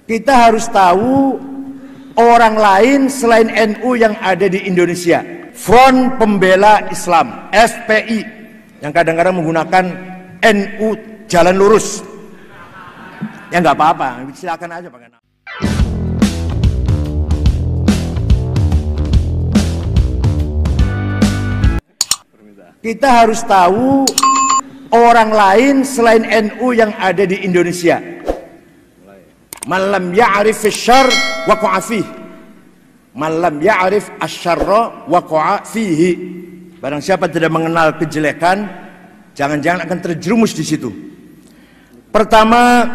Kita harus tahu orang lain selain NU yang ada di Indonesia. Front Pembela Islam, FPI, yang kadang-kadang menggunakan NU jalan lurus. Ya nggak apa-apa, silakan aja pakai nama. Kita harus tahu orang lain selain NU yang ada di Indonesia. Man lam ya'rif asy-syarr waqa'a fihi. Man lam ya'rif asy-syarra waqa'a fihi. Barang siapa tidak mengenal kejelekan, jangan-jangan akan terjerumus di situ. Pertama,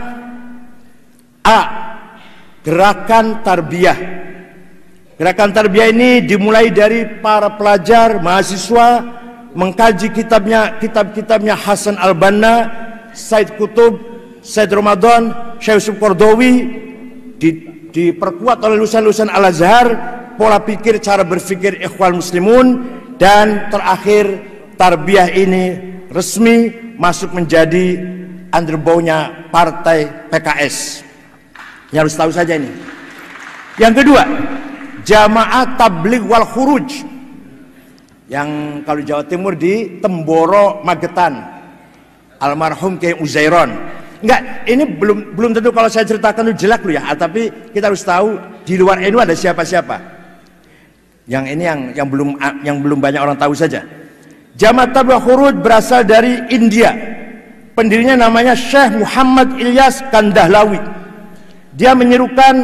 A. Gerakan tarbiyah. Gerakan tarbiyah ini dimulai dari para pelajar, mahasiswa mengkaji kitab-kitabnya Hasan Al-Banna, Said Qutb, Said Ramadan, Syekh Yusuf Qaradawi, diperkuat oleh lulusan-lulusan Al-Azhar, pola pikir, cara berpikir Ikhwan Muslimun, dan terakhir tarbiyah ini resmi masuk menjadi underbownya partai PKS. Ya, harus tahu saja ini. Yang kedua, Jamaah Tabligh wal Khuruj, yang kalau Jawa Timur di Temboro Magetan, almarhum Kiai Uzairon. Enggak, ini belum tentu kalau saya ceritakan itu jelek loh ya, tapi kita harus tahu di luar NU ada siapa-siapa. Yang ini yang belum banyak orang tahu saja. Jamaah Tabligh Khuruj berasal dari India. Pendirinya namanya Syekh Muhammad Ilyas Kandahlawi. Dia menyerukan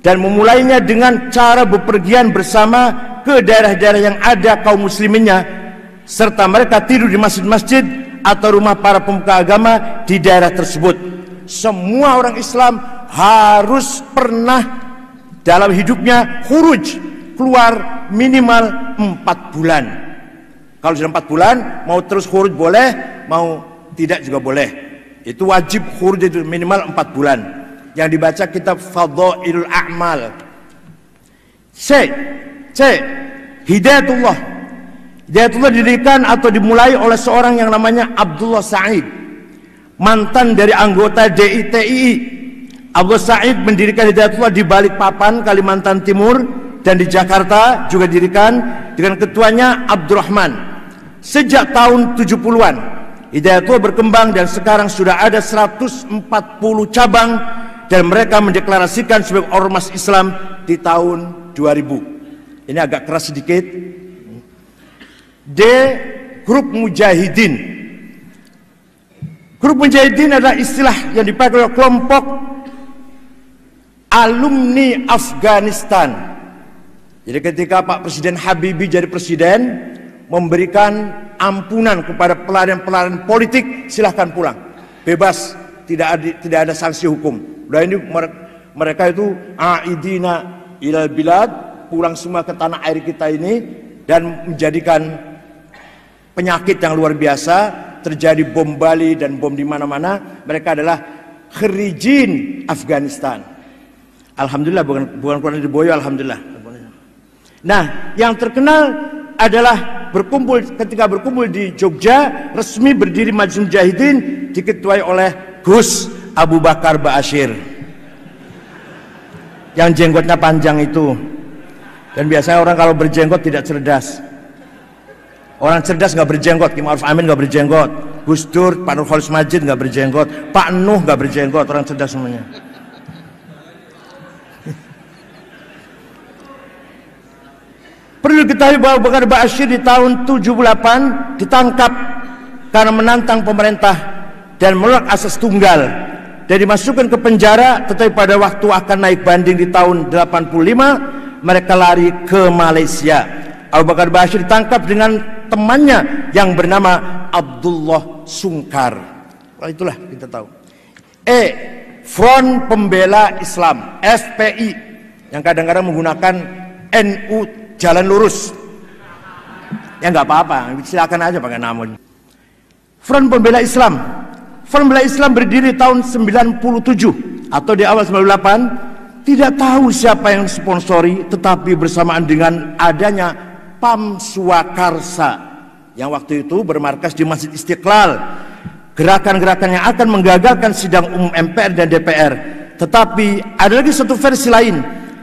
dan memulainya dengan cara bepergian bersama ke daerah-daerah yang ada kaum musliminnya, serta mereka tidur di masjid-masjid atau rumah para pemuka agama di daerah tersebut. Semua orang Islam harus pernah dalam hidupnya khuruj, keluar minimal 4 bulan. Kalau sudah 4 bulan, mau terus khuruj boleh, mau tidak juga boleh. Itu wajib khuruj, itu minimal 4 bulan. Yang dibaca kitab Fadhailul A'mal. C. Hidayatullah. Hidayatullah didirikan atau dimulai oleh seorang yang namanya Abdullah Said, mantan dari anggota DITII. Abdullah Said mendirikan Hidayatullah di Balikpapan, Kalimantan Timur, dan di Jakarta juga didirikan dengan ketuanya Abdurrahman. Sejak tahun 70-an, Hidayatullah berkembang dan sekarang sudah ada 140 cabang, dan mereka mendeklarasikan sebagai ormas Islam di tahun 2000. Ini agak keras sedikit. D. Grup Mujahidin. Grup Mujahidin adalah istilah yang dipakai oleh kelompok alumni Afghanistan. Jadi ketika Pak Presiden Habibie jadi presiden, memberikan ampunan kepada pelarian-pelarian politik, silahkan pulang, bebas, tidak ada sanksi hukum. Udah ini mereka itu aidina ilal bilad, pulang semua ke tanah air kita ini, dan menjadikan penyakit yang luar biasa, terjadi bom Bali dan bom di mana-mana. Mereka adalah kharijin Afghanistan. Alhamdulillah, bukan keluar dari boyo, alhamdulillah. Nah, yang terkenal adalah ketika berkumpul di Jogja, resmi berdiri Majelis Mujahidin, diketuai oleh Gus Abu Bakar Ba'asyir, yang jenggotnya panjang itu. Dan biasanya orang kalau berjenggot tidak cerdas. Orang cerdas nggak berjenggot. Ki Ma'ruf Amin nggak berjenggot, Gus Dur, Pak Nur Khalis Majid nggak berjenggot, Pak Nuh nggak berjenggot. Orang cerdas semuanya. Perlu diketahui bahwa Abu Bakar Ba'asyir di tahun 78 ditangkap karena menantang pemerintah dan menolak asas tunggal, dan dimasukkan ke penjara. Tetapi pada waktu akan naik banding di tahun 85, mereka lari ke Malaysia. Abu Bakar Ba'asyir ditangkap dengan temannya yang bernama Abdullah Sungkar. Itulah kita tahu. E. Front Pembela Islam, FPI, yang kadang-kadang menggunakan NU jalan lurus. Ya nggak apa-apa, silakan aja pakai nama. Front Pembela Islam. Front Pembela Islam berdiri tahun 97 atau di awal 98. Tidak tahu siapa yang sponsori, tetapi bersamaan dengan adanya PAM Swakarsa yang waktu itu bermarkas di Masjid Istiqlal, gerakan-gerakan yang akan menggagalkan sidang umum MPR dan DPR. Tetapi ada lagi satu versi lain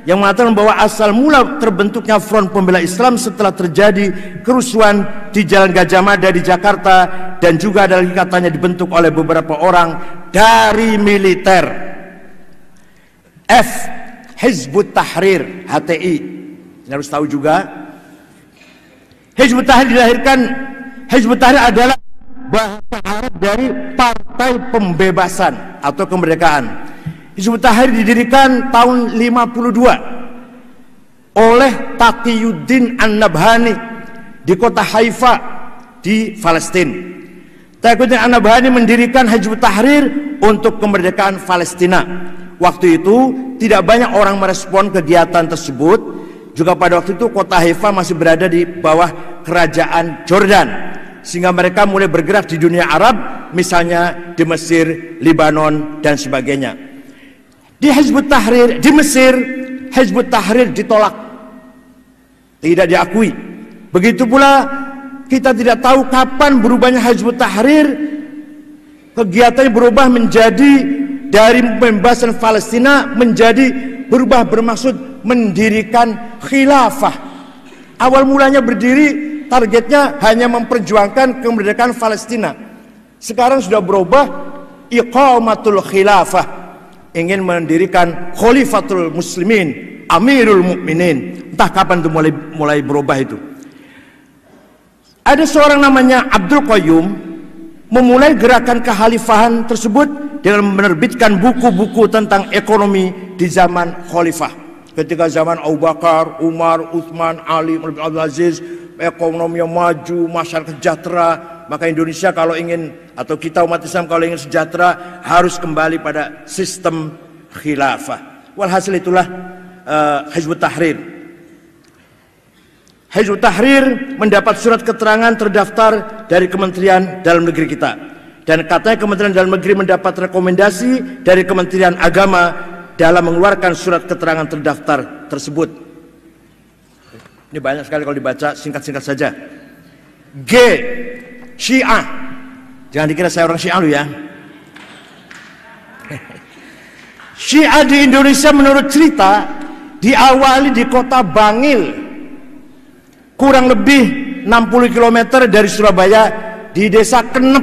yang mengatakan bahwa asal mula terbentuknya Front Pembela Islam setelah terjadi kerusuhan di Jalan Gajah Mada di Jakarta, dan juga ada lagi katanya dibentuk oleh beberapa orang dari militer. F. Hizbut Tahrir, HTI. Ini harus tahu juga. Hizbut Tahrir dilahirkan, Hizbut Tahrir adalah bahasa Arab dari Partai Pembebasan atau Kemerdekaan. Hizbut Tahrir didirikan tahun 52 oleh Taqiyuddin An-Nabhani di kota Haifa di Palestina. Taqiyuddin An-Nabhani mendirikan Hizbut Tahrir untuk kemerdekaan Palestina. Waktu itu tidak banyak orang merespon kegiatan tersebut. Juga pada waktu itu kota Haifa masih berada di bawah kerajaan Jordan, sehingga mereka mulai bergerak di dunia Arab, misalnya di Mesir, Lebanon, dan sebagainya. Di Hizbut Tahrir di Mesir, Hizbut Tahrir ditolak, tidak diakui. Begitu pula kita tidak tahu kapan berubahnya Hizbut Tahrir. Kegiatannya berubah menjadi dari pembebasan Palestina menjadi berubah bermaksud mendirikan khilafah. Awal mulanya berdiri targetnya hanya memperjuangkan kemerdekaan Palestina. Sekarang sudah berubah iqamatul khilafah, ingin mendirikan Khalifatul Muslimin, Amirul Mukminin. Entah kapan itu mulai berubah itu. Ada seorang namanya Abdul Qayyum memulai gerakan kekhalifahan tersebut dengan menerbitkan buku-buku tentang ekonomi di zaman khalifah. Ketika zaman Abu Bakar, Umar, Utsman, Ali, Abdul Aziz, ekonomi yang maju, masyarakat sejahtera, maka Indonesia kalau ingin, atau kita umat Islam kalau ingin sejahtera, harus kembali pada sistem khilafah. Walhasil itulah Hizbut Tahrir. Hizbut Tahrir mendapat surat keterangan terdaftar dari Kementerian Dalam Negeri kita, dan katanya Kementerian Dalam Negeri mendapat rekomendasi dari Kementerian Agama dalam mengeluarkan surat keterangan terdaftar tersebut. Ini banyak sekali kalau dibaca, singkat-singkat saja. G. Syiah. Jangan dikira saya orang Syiah lu ya. Syiah di Indonesia menurut cerita diawali di kota Bangil, kurang lebih 60 km dari Surabaya, di desa Kenep.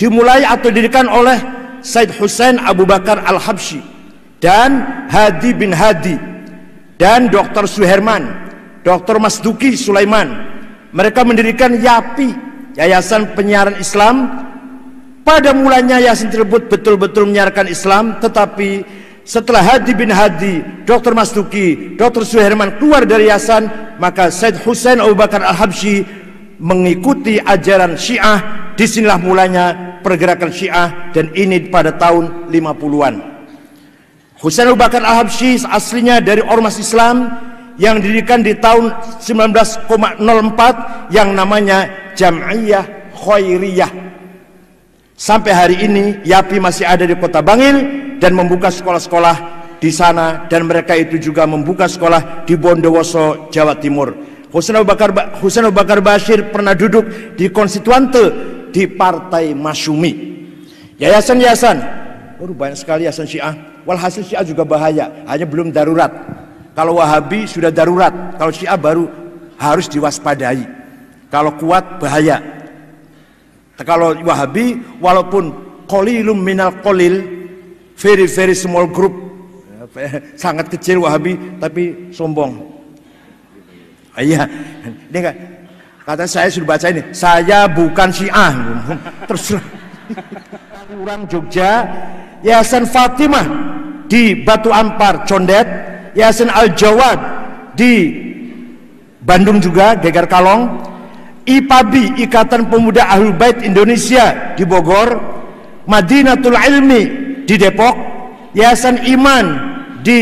Dimulai atau didirikan oleh Said Hussein Abu Bakar Al-Habsyi dan Hadi bin Hadi dan Dr. Suherman, Dr. Masduki Sulaiman. Mereka mendirikan YAPI, Yayasan Penyiaran Islam. Pada mulanya yayasan tersebut betul-betul menyiarkan Islam, tetapi setelah Hadi bin Hadi, Dr. Masduki, Dr. Suherman keluar dari yayasan, maka Said Hussein Abu Bakar Al-Habsyi mengikuti ajaran Syiah. Disinilah mulanya pergerakan Syiah, dan ini pada tahun 50-an. Hussein Abu Bakar Al-Habsyi aslinya dari Ormas Islam yang didirikan di tahun 1904 yang namanya Jam'iyah Khairiyah. Sampai hari ini YAPI masih ada di kota Bangil dan membuka sekolah-sekolah di sana, dan mereka itu juga membuka sekolah di Bondowoso, Jawa Timur. Hussein Abu Bakar Bashir pernah duduk di konstituante di Partai Masyumi. Yayasan-yayasan, banyak sekali yayasan Syiah. Walhasil Syiah juga bahaya, hanya belum darurat. Kalau Wahabi sudah darurat, kalau Syiah baru harus diwaspadai. Kalau kuat bahaya. Kalau Wahabi walaupun qalilum minal qalil, very very small group, sangat kecil Wahabi tapi sombong. Iya, ini enggak, kata saya sudah baca ini, saya bukan Syiah. Terus orang Jogja, Yayasan Fatimah di Batu Ampar Condet, Yayasan Al-Jawad di Bandung juga, Geger Kalong, IPABI Ikatan Pemuda Ahlul Bait Indonesia di Bogor, Madinatul Ilmi di Depok, Yayasan Iman di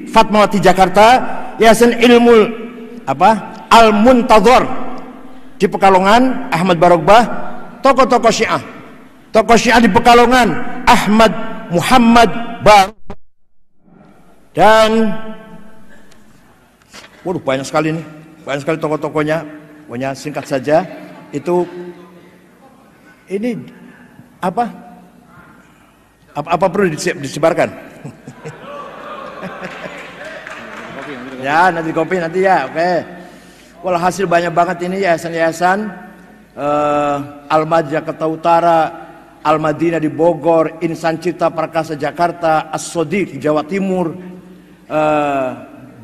Fatmawati Jakarta, Yayasan Ilmu Al-Muntadhar di Pekalongan, Ahmad Barogbah. Tokoh-tokoh Syiah, tokoh Syiah di Pekalongan, Ahmad Muhammad Barogbah, dan banyak sekali nih, banyak sekali tokoh-tokohnya. Pokoknya singkat saja, itu ini Apa perlu disebarkan? Ya, nanti kopi nanti ya, oke. Walhasil banyak banget ini yayasan-yayasan. Al-Mad Jakarta Utara, Al-Madinah di Bogor, Insan Cipta Prakasa Jakarta, As-Sodiq di Jawa Timur,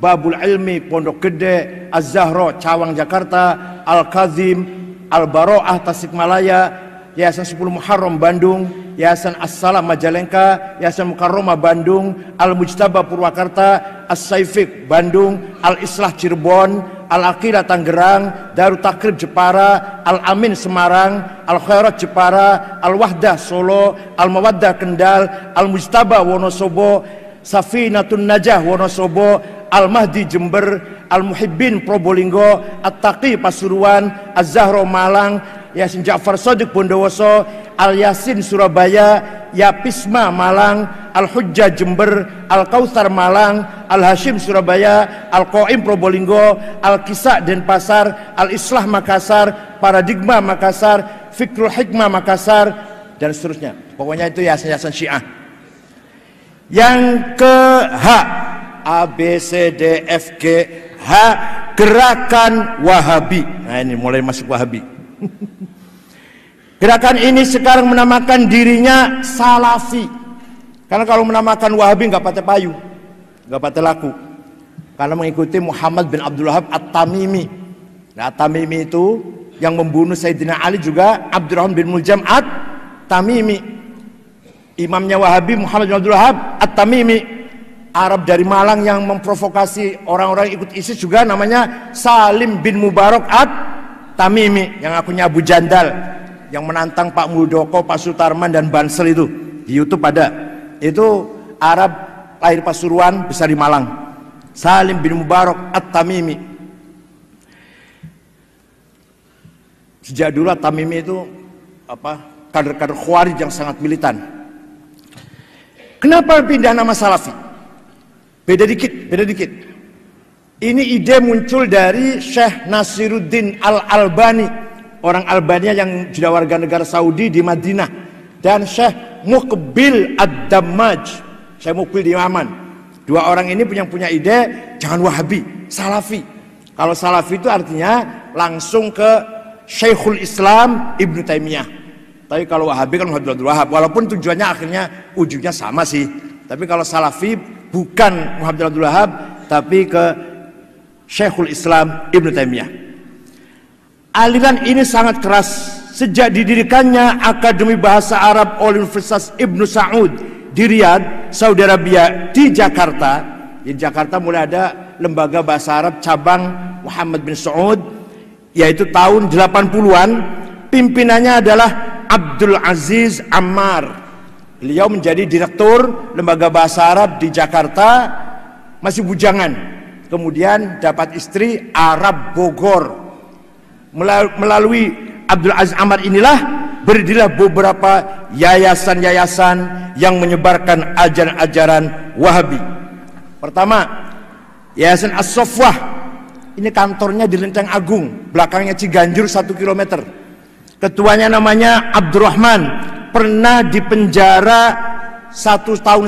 Babul Ilmi Pondok Gede, Az-Zahra Cawang Jakarta, Al-Kazim Al-Baro'ah Tasikmalaya, Yayasan 10 Muharram Bandung, Yayasan As-Salam Majalengka, Yayasan Mukarromah Bandung, Al-Mujtaba Purwakarta, As-Saifiq Bandung, Al-Islah Cirebon, Al-Aqidah Tangerang, Darut Takrib Jepara, Al-Amin Semarang, Al-Khairat Jepara, Al-Wahdah Solo, Al-Mawaddah Kendal, Al-Mujtaba Wonosobo, Safinatun Najah Wonosobo, Al-Mahdi Jember, Al-Muhibbin Probolinggo, At-Taqi Pasuruan, Az-Zahra Malang, Yasin Ja'far Shadiq Bondowoso, Al-Yasin Surabaya, Yapisma Malang, Al-Hujjah Jember, Al-Kautsar Malang, Al-Hashim Surabaya, Al-Qaim Probolinggo, Al-Kisah Denpasar, Al-Islah Makassar, Paradigma Makassar, Fikrul Hikmah Makassar, dan seterusnya. Pokoknya itu yayasan-yayasan Syiah. Yang ke H, A, B, C, D, F, G, H, Gerakan Wahabi. Nah ini mulai masuk Wahabi. Gerakan ini sekarang menamakan dirinya Salafi. Karena kalau menamakan Wahabi nggak pakai payu, nggak pakai laku. Karena mengikuti Muhammad bin Abdul Wahab At-Tamimi. Nah, At-Tamimi itu yang membunuh Sayyidina Ali juga Abdurrahman bin Muljam At-Tamimi. Imamnya Wahabi Muhammad bin Abdul Wahab At-Tamimi. Arab dari Malang yang memprovokasi orang-orang ikut ISIS juga namanya Salim bin Mubarak At-Tamimi, yang akunya Abu Jandal, yang menantang Pak Muldoko, Pak Sutarman dan Bansel itu di YouTube ada. Itu Arab lahir Pasuruan, besar di Malang. Salim bin Mubarak At-Tamimi. Sejak dulu At-Tamimi itu kader-kader Khawarij yang sangat militan. Kenapa pindah nama Salafi? Beda dikit. Ini ide muncul dari Syekh Nasiruddin Al-Albani, orang Albania yang juga warga negara Saudi di Madinah, dan Syekh Muqbil Ad-Dammaj, Syekh Muqbil di Yaman. Dua orang ini punya ide jangan Wahabi, Salafi. Kalau Salafi itu artinya langsung ke Syekhul Islam Ibnu Taimiyah. Tapi kalau Wahabi kan Muhammad bin Abdul Wahab, walaupun tujuannya akhirnya ujungnya sama sih. Tapi kalau Salafi bukan Muhammad bin Abdul Wahab, tapi ke Syekhul Islam Ibnu Taimiyah. Aliran ini sangat keras sejak didirikannya Akademi Bahasa Arab oleh Universitas Ibnu Saud di Riyadh, Saudi Arabia, di Jakarta. Di Jakarta mulai ada lembaga bahasa Arab cabang Muhammad bin Saud, yaitu tahun 80-an. Pimpinannya adalah Abdul Aziz Ammar. Beliau menjadi direktur lembaga bahasa Arab di Jakarta, masih bujangan. Kemudian dapat istri Arab Bogor. Melalui Abdul Aziz Ammar inilah berdirilah beberapa yayasan-yayasan yang menyebarkan ajaran-ajaran Wahabi. Pertama, Yayasan As-Sofwah. Ini kantornya di Lenteng Agung, belakangnya Ciganjur 1 km. Ketuanya namanya Abdurrahman. Pernah dipenjara 1,5 tahun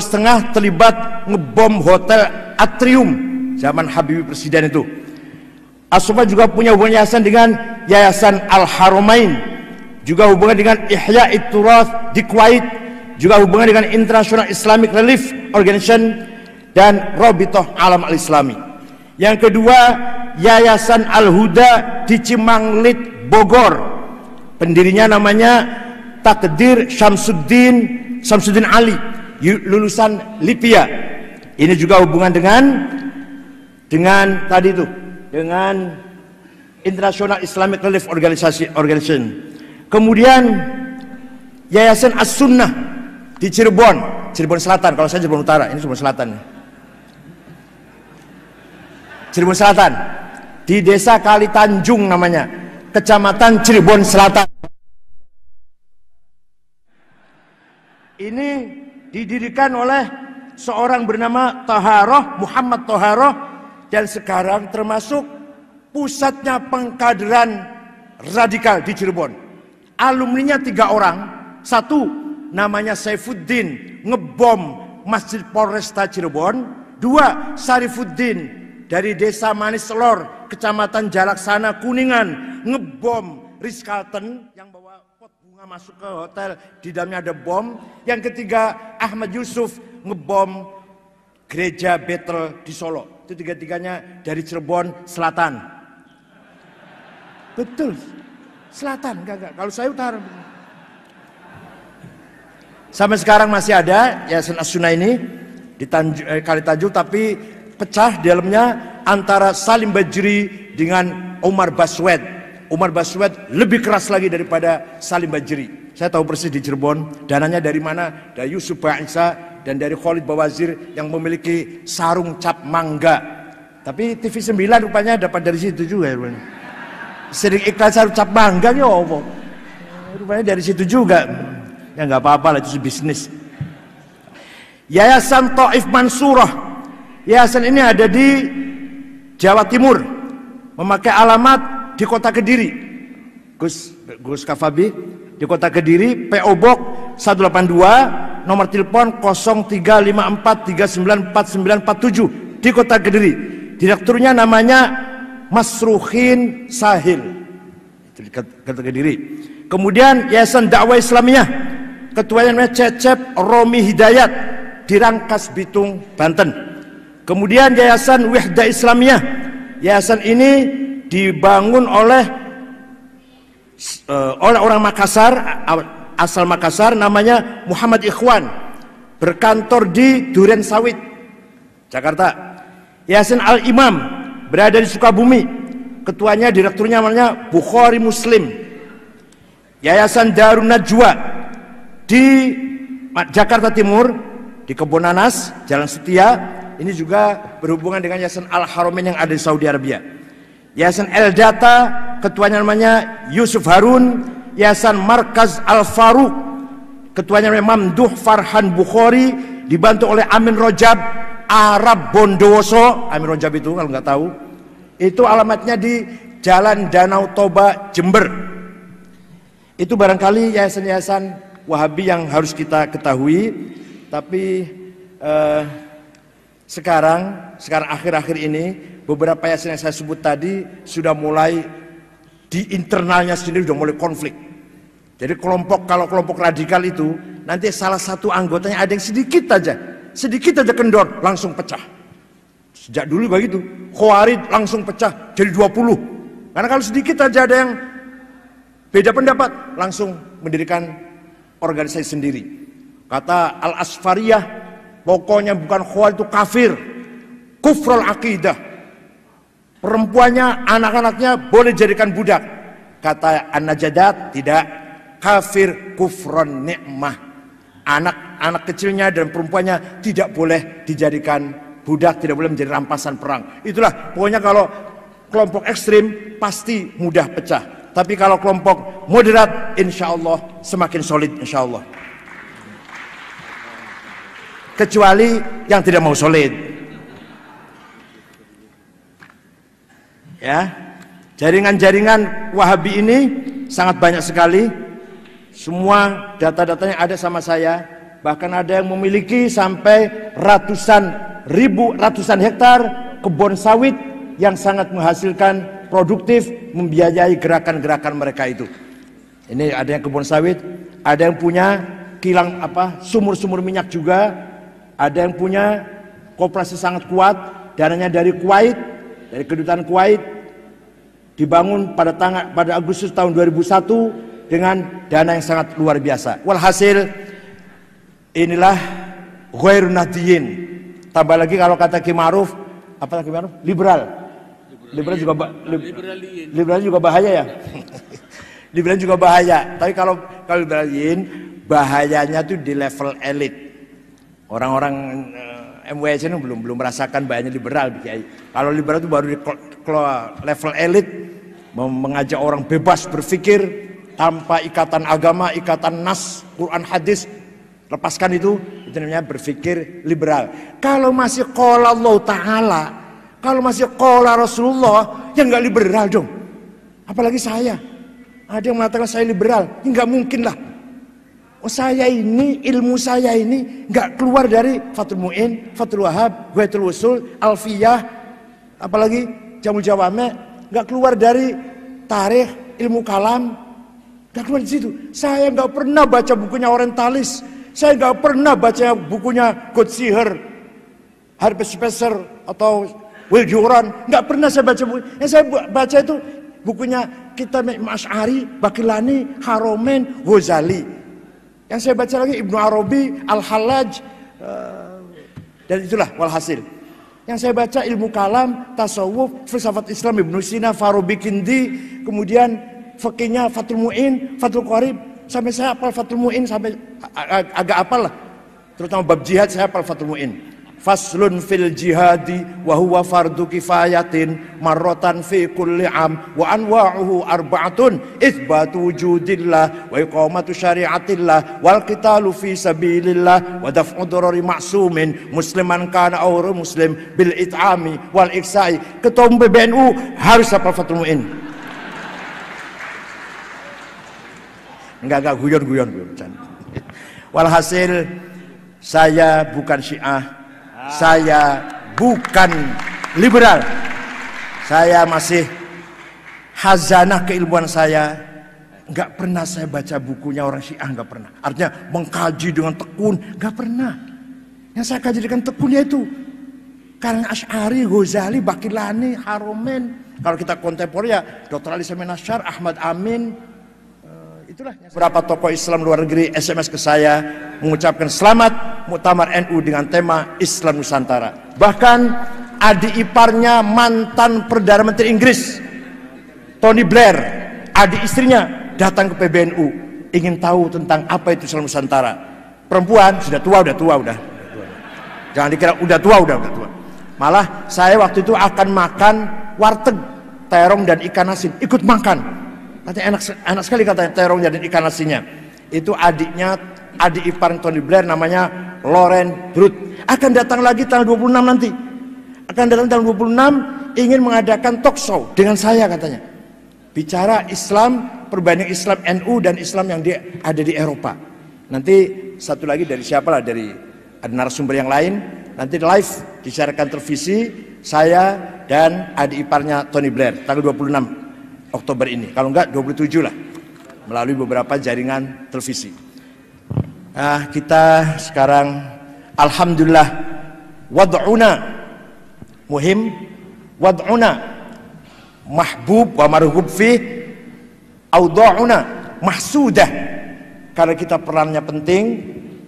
terlibat ngebom hotel Atrium zaman Habibie presiden itu. As-Sofwah juga punya hubungan yayasan dengan Yayasan Al-Haramain, juga hubungan dengan Ihya It-Turath di Kuwait, juga hubungan dengan International Islamic Relief Organization dan Rabithah Alam Al-Islami. Yang kedua, Yayasan Al-Huda di Cimanglit, Bogor. Pendirinya namanya Takdir Syamsuddin Ali, lulusan Libya. Ini juga hubungan dengan tadi itu, dengan International Islamic Relief Organization. Kemudian Yayasan As-Sunnah di Cirebon Selatan. Kalau saya Cirebon Utara, ini Cirebon Selatan. Cirebon Selatan, di Desa Kali Tanjung namanya, Kecamatan Cirebon Selatan. Ini didirikan oleh seorang bernama Muhammad Thaharoh, dan sekarang termasuk pusatnya pengkaderan radikal di Cirebon. Alumninya 3 orang. Satu, namanya Saifuddin ngebom Masjid Polresta Cirebon. 2, Sarifuddin dari Desa Manis Selor, Kecamatan Jalaksana, Kuningan, ngebom Ritz-Carlton yang bawa pot bunga masuk ke hotel, di dalamnya ada bom. Yang ketiga, Ahmad Yusuf ngebom Gereja Bethel di Solo. Itu tiga-tiganya dari Cirebon Selatan. Betul, Selatan, enggak. Kalau saya utara. Sampai sekarang masih ada Yayasan As-Sunnah ini di Kali Tanjung, tapi pecah di dalamnya antara Salim Bajri dengan Umar Baswed. Umar Baswed lebih keras lagi daripada Salim Bajri. Saya tahu persis di Cirebon, dananya dari mana? Dari Yusuf Ba'isa dan dari Khalid Bawazir yang memiliki sarung cap mangga. Tapi TV 9 rupanya dapat dari situ juga. Sering iklan sarung cap mangga ya Allah. Rupanya dari situ juga. Ya nggak apa-apa lah, itu bisnis. Yayasan Taif Mansurah. Yayasan ini ada di Jawa Timur, memakai alamat di Kota Kediri. Gus Kafabi di Kota Kediri, PO Box 182, nomor telepon 0354394947 di Kota Kediri. Direkturnya namanya Masruhin Sahil di Kota Kediri. Kemudian Yayasan Dakwah Islamiyah, ketuanya namanya Cecep Romi Hidayat di Rangkas Bitung, Banten. Kemudian Yayasan Wihda Islamiyah. Yayasan ini dibangun oleh orang Makassar, asal Makassar, namanya Muhammad Ikhwan, berkantor di Duren Sawit, Jakarta. Yayasan Al-Imam berada di Sukabumi, ketuanya direkturnya namanya Bukhari Muslim. Yayasan Darun Najwa di Jakarta Timur, di Kebon Nanas, Jalan Setia, ini juga berhubungan dengan Yayasan Al-Haramain yang ada di Saudi Arabia. Yayasan El Data, ketuanya namanya Yusuf Harun. Yayasan Markaz Al-Faruq, ketuanya namanya Mamduh Farhan Bukhari, dibantu oleh Amin Rojab Arab Bondowoso. Amin Rojab itu kalau nggak tahu, itu alamatnya di Jalan Danau Toba, Jember. Itu barangkali yayasan-yayasan Wahabi yang harus kita ketahui. Tapi sekarang akhir-akhir ini beberapa yayasan yang saya sebut tadi sudah mulai di internalnya sendiri sudah mulai konflik. Jadi kalau kelompok radikal itu nanti salah satu anggotanya ada yang sedikit aja kendor langsung pecah. Sejak dulu begitu, Khawarij langsung pecah jadi 20. Karena kalau sedikit aja ada yang beda pendapat langsung mendirikan organisasi sendiri. Kata Al-Asfariyah, pokoknya bukan Khawarij itu kafir, kufrul akidah. Perempuannya, anak-anaknya boleh jadikan budak. Kata An-Najadat, tidak, kafir kufron nikmah. Anak kecilnya dan perempuannya tidak boleh dijadikan budak, tidak boleh menjadi rampasan perang. Itulah pokoknya kalau kelompok ekstrim pasti mudah pecah. Tapi kalau kelompok moderat, insya Allah semakin solid, insya Allah. Kecuali yang tidak mau solid. Ya, jaringan-jaringan Wahabi ini sangat banyak sekali. Semua data-datanya ada sama saya. Bahkan ada yang memiliki sampai ratusan hektar kebun sawit yang sangat menghasilkan, produktif, membiayai gerakan-gerakan mereka itu. Ini ada yang kebun sawit, ada yang punya kilang sumur-sumur minyak juga, ada yang punya koperasi sangat kuat, dananya dari Kuwait, dari kedutaan Kuwait, dibangun pada Agustus tahun 2001 dengan dana yang sangat luar biasa. Walhasil inilah ghairun nahdiyin. Tambah lagi kalau kata Ki Ma'ruf, apa Ki Ma'ruf? Liberal juga bahaya ya. Liberal juga bahaya. Tapi kalau liberalin bahayanya tuh di level elit. Orang-orang MWS ini belum merasakan bahayanya liberal. Kalau liberal itu baru di level elit, mengajak orang bebas berpikir tanpa ikatan agama, ikatan nas, Quran, hadis, lepaskan itu namanya berpikir liberal. Kalau masih qala Allah Ta'ala, kalau masih qala Rasulullah, ya nggak liberal dong. Apalagi saya. Ada yang mengatakan saya liberal, ya nggak mungkin lah. Oh, saya ini, ilmu saya ini nggak keluar dari Fathul Mu'in, Fathul Wahab, Ghayatul Wusul, Alfiyah, apalagi Jamul Jawame, nggak keluar dari tarikh, ilmu kalam, nggak keluar di situ. Saya nggak pernah baca bukunya orientalis, saya nggak pernah baca bukunya Godsiher, Harper Spencer atau Will Durant, nggak pernah saya baca buku. Yang saya baca itu bukunya Kitab Imam Asy'ari, Baqillani, Haromen, Ghazali. Yang saya baca lagi Ibnu Arabi, Al-Hallaj, dan itulah walhasil. Yang saya baca ilmu kalam, tasawuf, filsafat Islam Ibnu Sina, Farabi Kindi, kemudian fikihnya Fathul Mu'in, Fathul Qarib, sampai saya hafal Fathul Mu'in sampai agak hafal lah. Terutama bab jihad saya hafal Fathul Mu'in. Faslun fil jihadi wa huwa fardu kifayatin marratan fi kulli am wa anwa'uhu arba'atun itsbatu wujudillah wa iqamatu syari'atillah wal qitalu fi sabilillah wa daf'u darari ma'sumin musliman kana aw muslim bil it'ami wal iksai. Ketua umum PBNU harus hafal Fathul Mu'in. Enggak guyon. Walhasil saya bukan Syiah, saya bukan liberal, saya masih khazanah keilmuan saya. Nggak pernah saya baca bukunya orang Syiah, nggak pernah. Artinya mengkaji dengan tekun, nggak pernah. Yang saya kaji dengan tekunnya itu karang Asy'ari, Ghazali, Baqillani, Haromen. Kalau kita kontemporer ya Dr. Ali Samin Asy'ar, Ahmad Amin. Itulah beberapa tokoh Islam luar negeri SMS ke saya mengucapkan selamat Muktamar NU dengan tema Islam Nusantara. Bahkan adik iparnya mantan Perdana Menteri Inggris Tony Blair, adik istrinya datang ke PBNU ingin tahu tentang apa itu Islam Nusantara. Perempuan sudah tua. Jangan dikira udah tua. Malah saya waktu itu akan makan warteg terong dan ikan asin, ikut makan. Katanya enak sekali katanya terong dan ikan asinnya. Itu adik ipar Tony Blair namanya Lauren Brut. Akan datang lagi tanggal 26 nanti. Akan datang tanggal 26 ingin mengadakan talk show dengan saya katanya. Bicara Islam, perbandingan Islam NU dan Islam yang ada di Eropa. Nanti satu lagi dari siapa lah, dari ada narasumber yang lain. Nanti live disiarkan televisi saya dan adik iparnya Tony Blair tanggal 26 Oktober ini, kalau enggak 27 lah, melalui beberapa jaringan televisi. Nah, kita sekarang alhamdulillah wad'una muhim, wad'una mahbub wa marhub fi, awda'una mahsudah. Karena kita perannya penting,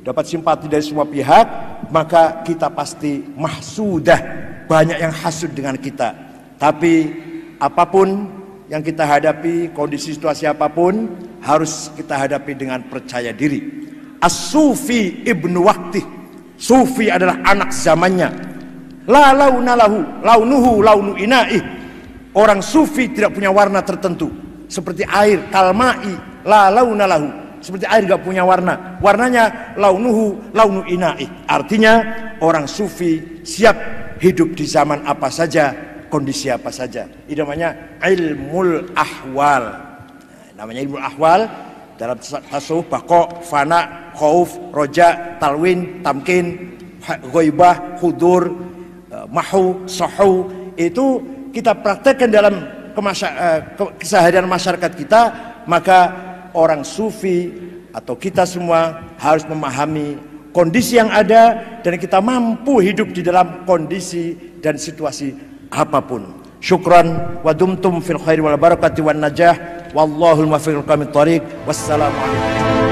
dapat simpati dari semua pihak, maka kita pasti mahsudah, banyak yang hasud dengan kita. Tapi apapun yang kita hadapi, kondisi situasi apapun, harus kita hadapi dengan percaya diri. As-Sufi ibnu Waqti, Sufi adalah anak zamannya. La launa lahu, launuhu launu ina'i. Orang Sufi tidak punya warna tertentu, seperti air, kalma'i, la launa lahu, seperti air gak punya warna. Warnanya launuhu launu ina'i. Artinya orang Sufi siap hidup di zaman apa saja, kondisi apa saja. Ini namanya ilmul ahwal. Namanya ilmul ahwal dalam tasawuf, baqa, fana, khauf, roja, talwin, tamkin, ghaibah, hudur, mahu, sahu. Itu kita praktekkan dalam keseharian masyarakat kita. Maka orang Sufi atau kita semua harus memahami kondisi yang ada dan kita mampu hidup di dalam kondisi dan situasi apapun. Syukran wa dumtum fil khairi wal barakati wan najah wallahul muwaffiq ila aqwamit thoriq. Wassalamu alaikum.